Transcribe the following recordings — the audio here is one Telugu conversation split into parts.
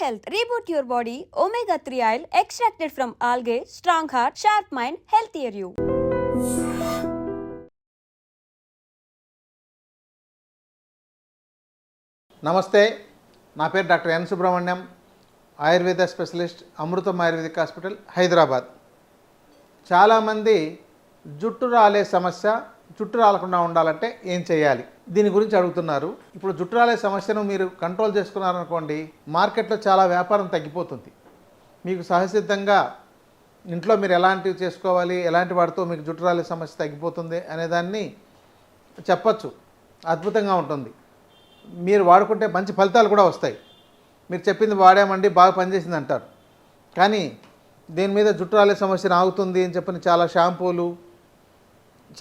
health. Reboot your body. Omega 3 oil extracted from algae. Strong heart, sharp mind, healthier you. నమస్తే, నా పేరు doctor N Subrahmanyam, Ayurveda specialist, Amrutham Ayurvedic hospital, Hyderabad. చాలామంది జుట్టు రాలే సమస్య, జుట్టు రాలకుండా ఉండాలంటే ఏం చేయాలి, దీని గురించి అడుగుతున్నారు. ఇప్పుడు జుట్టు రాలే సమస్యను మీరు కంట్రోల్ చేసుకున్నారనుకోండి, మార్కెట్లో చాలా వ్యాపారం తగ్గిపోతుంది. మీకు సహసిద్ధంగా ఇంట్లో మీరు ఎలాంటివి చేసుకోవాలి, ఎలాంటి వాటితో మీకు జుట్టు రాలే సమస్య తగ్గిపోతుంది అనేదాన్ని చెప్పచ్చు. అద్భుతంగా ఉంటుంది. మీరు వాడుకుంటే మంచి ఫలితాలు కూడా వస్తాయి. మీరు చెప్పింది వాడామండి, బాగా పనిచేసింది అంటారు. కానీ దీని మీద జుట్టు రాలే సమస్యను ఆగుతుంది అని చెప్పని చాలా షాంపూలు,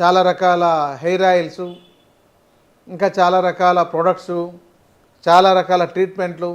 చాలా రకాల హెయిర్ ఆయిల్స్, ఇంకా చాలా రకాల ప్రొడక్ట్స్, చాలా రకాల ట్రీట్మెంట్లు,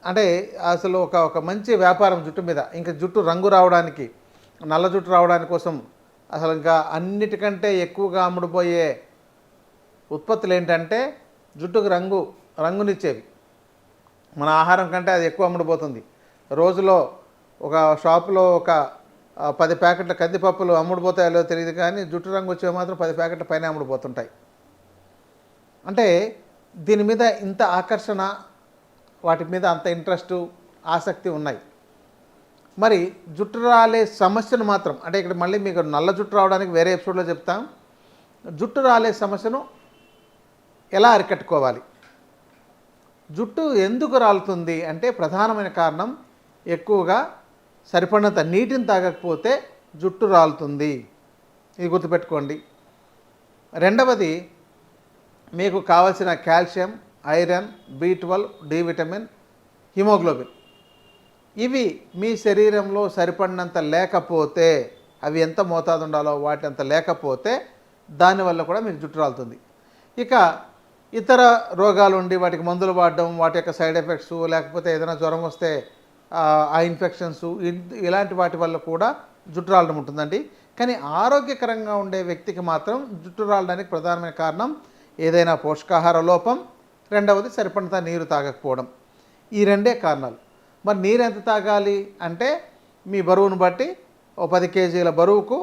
అంటే అసలు ఒక మంచి వ్యాపారం జుట్టు మీద. ఇంకా జుట్టు రంగు రావడానికి, నల్ల జుట్టు రావడానికి కోసం అసలు ఇంకా అన్నిటికంటే ఎక్కువగా అమ్ముడుపోయే ఉత్పత్తులు ఏంటంటే జుట్టుకు రంగునిచ్చేవి. మన ఆహారం కంటే అది ఎక్కువ అమ్ముడుపోతుంది. రోజులో ఒక షాపులో ఒక 10 ప్యాకెట్ల కందిపప్పులు అమ్ముడుపోతాయో తెలియదు, కానీ జుట్టు రంగు వచ్చేవి మాత్రం 10 ప్యాకెట్ల పైన అమ్ముడుపోతుంటాయి. అంటే దీని మీద ఇంత ఆకర్షణ, వాటి మీద అంత ఇంట్రెస్టు, ఆసక్తి ఉన్నాయి. మరి జుట్టు రాలే సమస్యను మాత్రం, అంటే ఇక్కడ మళ్ళీ మీకు నల్ల జుట్టు రావడానికి వేరే ఎపిసోడ్లో చెప్తాం. జుట్టు రాలే సమస్యను ఎలా అరికట్టుకోవాలి, జుట్టు ఎందుకు రాలుతుంది అంటే ప్రధానమైన కారణం ఎక్కువగా సరిపడినంత నీటిని తాగకపోతే జుట్టు రాలుతుంది. ఇది గుర్తుపెట్టుకోండి. రెండవది, మీకు కావలసిన calcium, iron, B12, D vitamin, haemoglobin ఇవి మీ శరీరంలో సరిపడినంత లేకపోతే, అవి ఎంత మోతాదు ఉండాలో వాటి అంత లేకపోతే దానివల్ల కూడా మీకు జుట్టు రాలుతుంది. ఇక ఇతర రోగాలు ఉండి వాటికి మందులు వాడడం, వాటి యొక్క సైడ్ ఎఫెక్ట్స్, లేకపోతే ఏదైనా జ్వరం వస్తే ఆ ఇన్ఫెక్షన్స్, ఇలాంటి వాటి వల్ల కూడా జుట్టు రాలడం ఉంటుందండి. కానీ ఆరోగ్యకరంగా ఉండే వ్యక్తికి మాత్రం జుట్టు రాలడానికి ప్రధానమైన కారణం ఏదైనా పోషకాహార లోపం, రెండవది సరిపడినంత నీరు తాగకపోవడం. ఈ రెండే కారణాలు. మరి నీరు ఎంత తాగాలి అంటే మీ బరువును బట్టి 10 కేజీల బరువుకు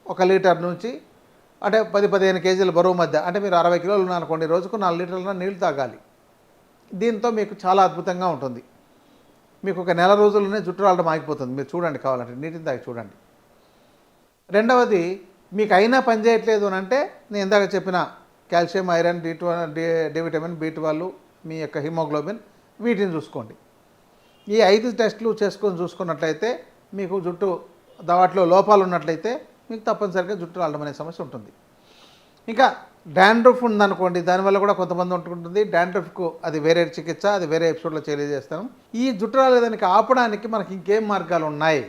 1 లీటర్ నుంచి, అంటే 10-15 కేజీల బరువు మధ్య, అంటే మీరు 60 కిలోలు ఉన్నారనుకోండి, రోజుకు 4 లీటర్ల నీళ్ళు తాగాలి. దీంతో మీకు చాలా అద్భుతంగా ఉంటుంది. మీకు ఒక నెల రోజుల్లోనే జుట్టు రాలడం ఆగిపోతుంది. మీరు చూడండి, కావాలంటే నీటిని తాగి చూడండి. రెండవది, మీకు అయినా పని చేయట్లేదు అని అంటే నేను ఇందాక చెప్పిన calcium, iron, D vitamin, B12, మీ యొక్క హిమోగ్లోబిన్, వీటిని చూసుకోండి. ఈ 5 టెస్టులు చూసుకున్నట్లయితే మీకు జుట్టు వాటిలో లోపాలు ఉన్నట్లయితే మీకు తప్పనిసరిగా జుట్టు రాలడం అనే సమస్య ఉంటుంది. ఇంకా డాండ్రఫ్ ఉందనుకోండి, దానివల్ల కూడా కొంతమంది ఉంటుంటుంది. డాండ్రఫ్కు అది వేరే చికిత్స, అది వేరే ఎపిసోడ్లో తెలియజేస్తాను. ఈ జుట్టు రాలేదానికి ఆపడానికి మనకి ఇంకేం మార్గాలు ఉన్నాయి.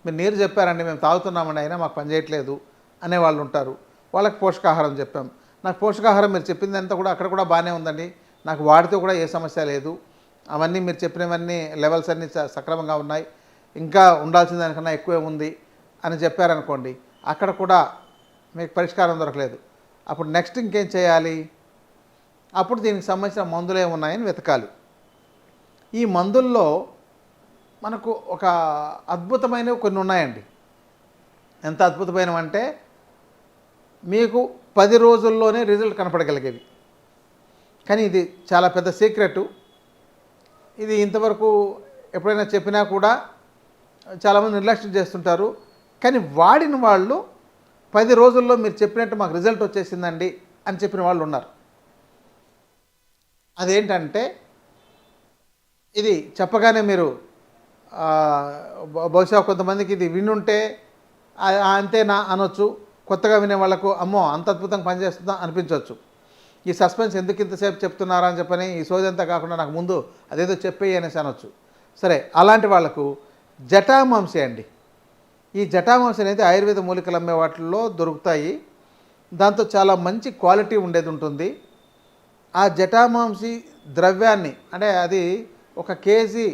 మీరు నీరు చెప్పారండి, మేము తాగుతున్నామండి, అయినా మాకు పని చేయట్లేదు అనేవాళ్ళు ఉంటారు. వాళ్ళకి పోషకాహారం చెప్పాం. నాకు పోషకాహారం మీరు చెప్పిందంతా కూడా అక్కడ కూడా బాగానే ఉందండి, నాకు వాడితో కూడా ఏ సమస్య లేదు, అవన్నీ మీరు చెప్పినవన్నీ లెవెల్స్ అన్నీ సక్రమంగా ఉన్నాయి, ఇంకా ఉండాల్సిన దానికన్నా ఎక్కువే ఉంది అని చెప్పారనుకోండి, అక్కడ కూడా మీకు పరిష్కారం దొరకలేదు. అప్పుడు నెక్స్ట్ ఇంకేం చేయాలి? అప్పుడు దీనికి సంబంధించిన మందులు ఏమున్నాయని వెతకాలి. ఈ మందుల్లో మనకు ఒక అద్భుతమైనవి కొన్ని ఉన్నాయండి. ఎంత అద్భుతమైనవంటే మీకు 10 రోజుల్లోనే రిజల్ట్ కనపడగలిగేవి. కానీ ఇది చాలా పెద్ద సీక్రెటు. ఇది ఇంతవరకు ఎప్పుడైనా చెప్పినా కూడా చాలామంది నిర్లక్ష్యం చేస్తుంటారు. కానీ వాడిన వాళ్ళు 10 రోజుల్లో మీరు చెప్పినట్టు మాకు రిజల్ట్ వచ్చేసిందండి అని చెప్పిన వాళ్ళు ఉన్నారు. అదేంటంటే, ఇది చెప్పగానే మీరు బహుశా కొంతమందికి ఇది వినుంటే అంతేనా అనొచ్చు. కొత్తగా వినే వాళ్ళకు అమ్మో అంత అద్భుతంగా పనిచేస్తుందా అనిపించవచ్చు. ఈ సస్పెన్స్ ఎందుకు ఇంతసేపు చెప్తున్నారా అని చెప్పని, ఈ సోదంతా కాకుండా నాకు ముందు అదేదో చెప్పేయి అనేసి అనొచ్చు. సరే, అలాంటి వాళ్లకు జటామాంసి అండి. ఈ జటామాంసి అనేది ఆయుర్వేద మూలికలు అమ్మే వాటిల్లో దొరుకుతాయి. దాంతో చాలా మంచి క్వాలిటీ ఉండేది ఉంటుంది. ఆ జటామాంసి ద్రవ్యాన్ని, అంటే అది 1 కేజీ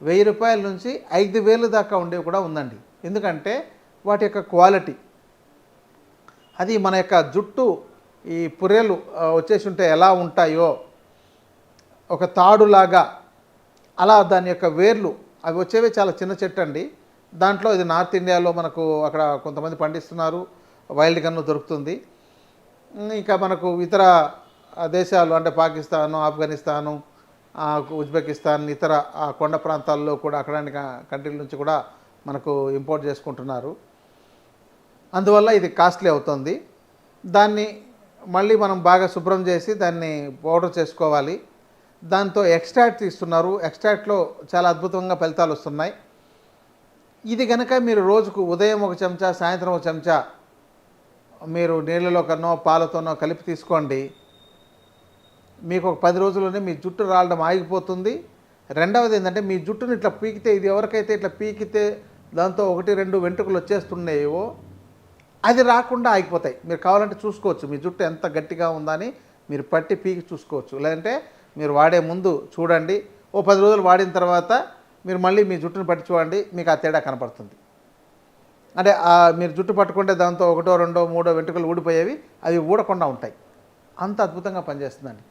1000 రూపాయల నుంచి 5000 దాకా ఉండేవి కూడా ఉందండి. ఎందుకంటే వాటి యొక్క క్వాలిటీ, అది మన యొక్క జుట్టు ఈ పుర్రెలు వచ్చేసి ఉంటే ఎలా ఉంటాయో ఒక తాడులాగా అలా దాని యొక్క వేర్లు అవి వచ్చేవి చాలా చిన్న చెట్టు అండి. దాంట్లో ఇది నార్త్ ఇండియాలో మనకు అక్కడ కొంతమంది పండిస్తున్నారు, వైల్డ్ గన్ను దొరుకుతుంది. ఇంకా మనకు ఇతర దేశాలు అంటే పాకిస్తాను, ఆఫ్ఘనిస్తాను, ఉజ్బెకిస్తాన్ ఇతర కొండ ప్రాంతాల్లో కూడా అక్కడ కంట్రీల నుంచి కూడా మనకు ఇంపోర్ట్ చేసుకుంటున్నారు. అందువల్ల ఇది కాస్ట్లీ అవుతుంది. దాన్ని మళ్ళీ మనం బాగా శుభ్రం చేసి దాన్ని పౌడర్ చేసుకోవాలి. దాంతో ఎక్స్ట్రాక్ట్ తీస్తున్నారు. ఎక్స్ట్రాక్ట్లో చాలా అద్భుతంగా ఫలితాలు వస్తున్నాయి. ఇది కనుక మీరు రోజుకు ఉదయం ఒక చెంచా, సాయంత్రం ఒక చెంచా మీరు నీళ్ళలో కన్నో పాలతోనో కలిపి తీసుకోండి. మీకు ఒక 10 రోజుల్లోనే మీ జుట్టు రాలడం ఆగిపోతుంది. రెండవది ఏంటంటే మీ జుట్టుని ఇట్లా పీకితే, ఇది ఎవరికైతే ఇట్లా పీకితే దాంతో 1-2 వెంట్రుకలు వచ్చేస్తున్నాయో అది రాకుండా ఆగిపోతాయి. మీరు కావాలంటే చూసుకోవచ్చు మీ జుట్టు ఎంత గట్టిగా ఉందని మీరు పట్టి పీకి చూసుకోవచ్చు. లేదంటే మీరు వాడే ముందు చూడండి, ఓ 10 రోజులు వాడిన తర్వాత మీరు మళ్ళీ మీ జుట్టుని పట్టి చూడండి, మీకు ఆ తేడా కనపడుతుంది. అంటే మీరు జుట్టు పట్టుకుంటే దాంతో 1, 2, 3 వెంట్రుకలు ఊడిపోయేవి అవి ఊడకుండా ఉంటాయి. అంత అద్భుతంగా పనిచేస్తుందండి.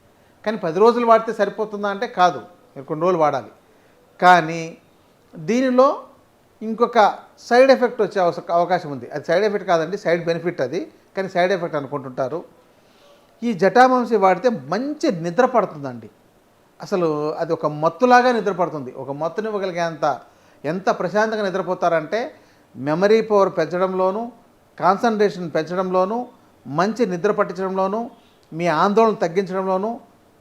కానీ 10 రోజులు వాడితే సరిపోతుందా అంటే కాదు, మీరు కొన్ని రోజులు వాడాలి. కానీ దీనిలో ఇంకొక సైడ్ ఎఫెక్ట్ వచ్చే అవకాశం ఉంది. అది సైడ్ ఎఫెక్ట్ కాదండి, సైడ్ బెనిఫిట్ అది, కానీ సైడ్ ఎఫెక్ట్ అనుకుంటుంటారు. ఈ జటామాంసి వాడితే మంచి నిద్ర పడుతుందండి. అసలు అది ఒక మత్తులాగా నిద్ర పడుతుంది. ఒక మత్తునివ్వగలిగేంత ఎంత ప్రశాంతంగా నిద్రపోతారంటే మెమరీ పవర్ పెంచడంలోనూ, కాన్సన్ట్రేషన్ పెంచడంలోనూ, మంచి నిద్ర పట్టించడంలోనూ, మీ ఆందోళన తగ్గించడంలోనూ,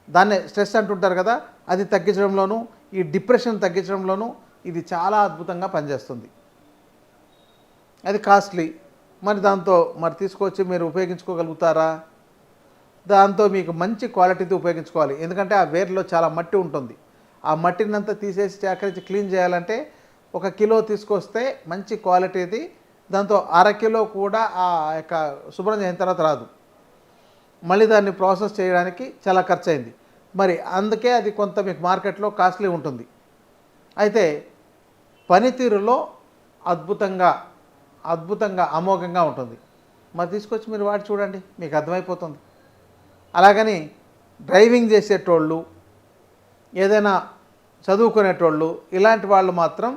దాన్నే స్ట్రెస్ అంటుంటారు కదా, అది తగ్గించడంలోనూ, ఈ డిప్రెషన్ తగ్గించడంలోనూ ఇది చాలా అద్భుతంగా పనిచేస్తుంది. అది కాస్ట్లీ. మరి దాంతో మరి తీసుకొచ్చి మీరు ఉపయోగించుకోగలుగుతారా? దాంతో మీకు మంచి క్వాలిటీతో ఉపయోగించుకోవాలి. ఎందుకంటే ఆ వేర్లో చాలా మట్టి ఉంటుంది. ఆ మట్టిని అంతా తీసేసి సేకరించి క్లీన్ చేయాలంటే 1 కిలో తీసుకొస్తే మంచి క్వాలిటీది. దాంతో 1/2 కిలో కూడా ఆ యొక్క శుభ్రం చేసిన తర్వాత రాదు. మళ్ళీ దాన్ని ప్రాసెస్ చేయడానికి చాలా ఖర్చు అయింది. మరి అందుకే అది కొంత మీకు మార్కెట్లో కాస్ట్లీ ఉంటుంది. అయితే పనితీరులో అద్భుతంగా అమోఘంగా ఉంటుంది. మరి తీసుకొచ్చి మీరు వాడి చూడండి, మీకు అర్థమైపోతుంది. అలాగని డ్రైవింగ్ చేసేటోళ్ళు, ఏదైనా చదువుకునేటోళ్ళు ఇలాంటి వాళ్ళు మాత్రం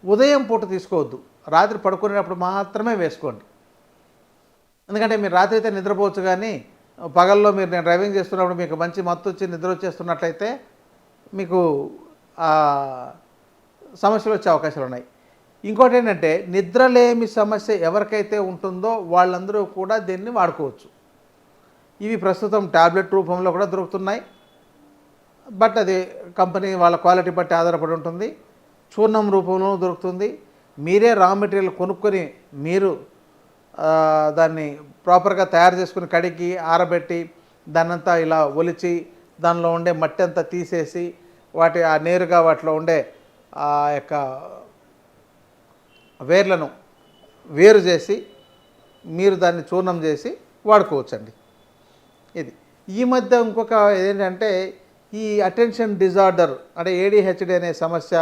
ఉదయం పూట తీసుకోవద్దు, రాత్రి పడుకునేటప్పుడు మాత్రమే వేసుకోండి. ఎందుకంటే మీరు రాత్రి అయితే నిద్రపోవచ్చు, కానీ పగల్లో నేను డ్రైవింగ్ చేస్తున్నప్పుడు మీకు మంచి మత్తు వచ్చి నిద్ర వచ్చేస్తున్నట్లయితే మీకు సమస్యలు వచ్చే అవకాశాలు ఉన్నాయి. ఇంకోటి ఏంటంటే నిద్రలేమి సమస్య ఎవరికైతే ఉంటుందో వాళ్ళందరూ కూడా దీన్ని వాడుకోవచ్చు. ఇవి ప్రస్తుతం ట్యాబ్లెట్ రూపంలో కూడా దొరుకుతున్నాయి. బట్ అది కంపెనీ వాళ్ళ క్వాలిటీ బట్టి ఆధారపడి ఉంటుంది. చూర్ణం రూపంలో దొరుకుతుంది. మీరే రా మెటీరియల్ కొనుక్కొని మీరు దాన్ని ప్రాపర్గా తయారు చేసుకుని కడిగి ఆరబెట్టి దాన్నంతా ఇలా ఒలిచి దానిలో ఉండే మట్టి అంతా తీసేసి నేరుగా వాటిలో ఉండే ఆ యొక్క వేర్లను వేరు చేసి మీరు దాన్ని చూర్ణం చేసి వాడుకోవచ్చండి. ఇది ఈ మధ్య ఇంకొక ఏంటంటే ఈ అటెన్షన్ డిజార్డర్ అంటే ADHD అనే సమస్య,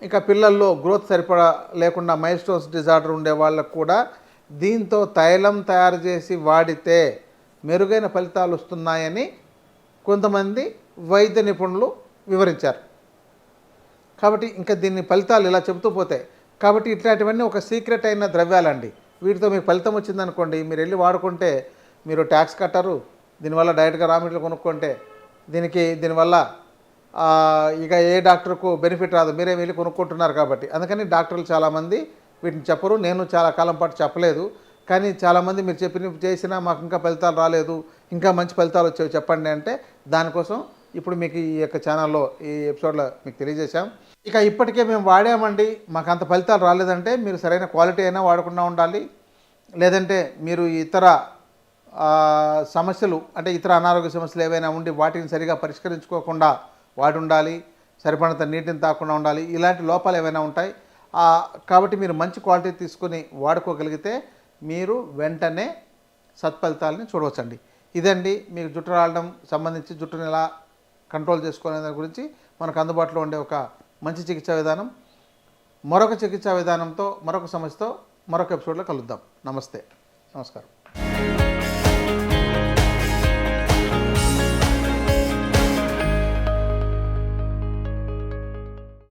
ఇంకా పిల్లల్లో గ్రోత్ సరిపడా లేకుండా మైల్ స్టోన్స్ డిజార్డర్ ఉండే వాళ్ళకు కూడా దీంతో తైలం తయారు చేసి వాడితే మెరుగైన ఫలితాలు వస్తున్నాయని కొంతమంది వైద్య నిపుణులు వివరించారు. కాబట్టి ఇంకా దీన్ని ఫలితాలు ఇలా చెబుతూ పోతాయి. కాబట్టి ఇట్లాంటివన్నీ ఒక సీక్రెట్ అయిన ద్రవ్యాలండి. వీటితో మీకు ఫలితం వచ్చిందనుకోండి, మీరు వెళ్ళి వాడుకుంటే మీరు ట్యాక్స్ కట్టరు. దీనివల్ల డైరెక్ట్గా రా మెటీరియల్ కొనుక్కుంటే దీనివల్ల ఇక ఏ డాక్టర్కు బెనిఫిట్ రాదు, మీరే వెళ్ళి కొనుక్కుంటున్నారు కాబట్టి. అందుకని డాక్టర్లు చాలామంది వీటిని చెప్పరు. నేను చాలా కాలం పాటు చెప్పలేదు. కానీ చాలామంది మీరు చేసినా మాకు ఇంకా ఫలితాలు రాలేదు, ఇంకా మంచి ఫలితాలు వచ్చేవి చెప్పండి అంటే దానికోసం ఇప్పుడు మీకు ఈ యొక్క ఛానల్లో ఈ ఎపిసోడ్లో మీకు తెలియజేశాం. ఇక ఇప్పటికే మేము వాడామండి, మాకు అంత ఫలితాలు రాలేదంటే మీరు సరైన క్వాలిటీ అయినా వాడకుండా ఉండాలి. లేదంటే మీరు ఇతర సమస్యలు అంటే ఇతర అనారోగ్య సమస్యలు ఏవైనా ఉండి వాటిని సరిగా పరిష్కరించుకోకుండా వాడి ఉండాలి, సరిపడినంత నీటిని తాకుండా ఉండాలి, ఇలాంటి లోపాలు ఏవైనా ఉంటాయి. కాబట్టి మీరు మంచి క్వాలిటీ తీసుకొని వాడుకోగలిగితే మీరు వెంటనే సత్ఫలితాలని చూడవచ్చండి. ఇదండి మీకు జుట్టు రావడం సంబంధించి జుట్టుని ఎలా కంట్రోల్ చేసుకునే దాని గురించి మనకు అందుబాటులో ఉండే ఒక మంచి చికిత్సా విధానం. మరొక చికిత్సా విధానంతో మరొక సమస్యతో మరొక ఎపిసోడ్లో కలుద్దాం. నమస్తే, నమస్కారం.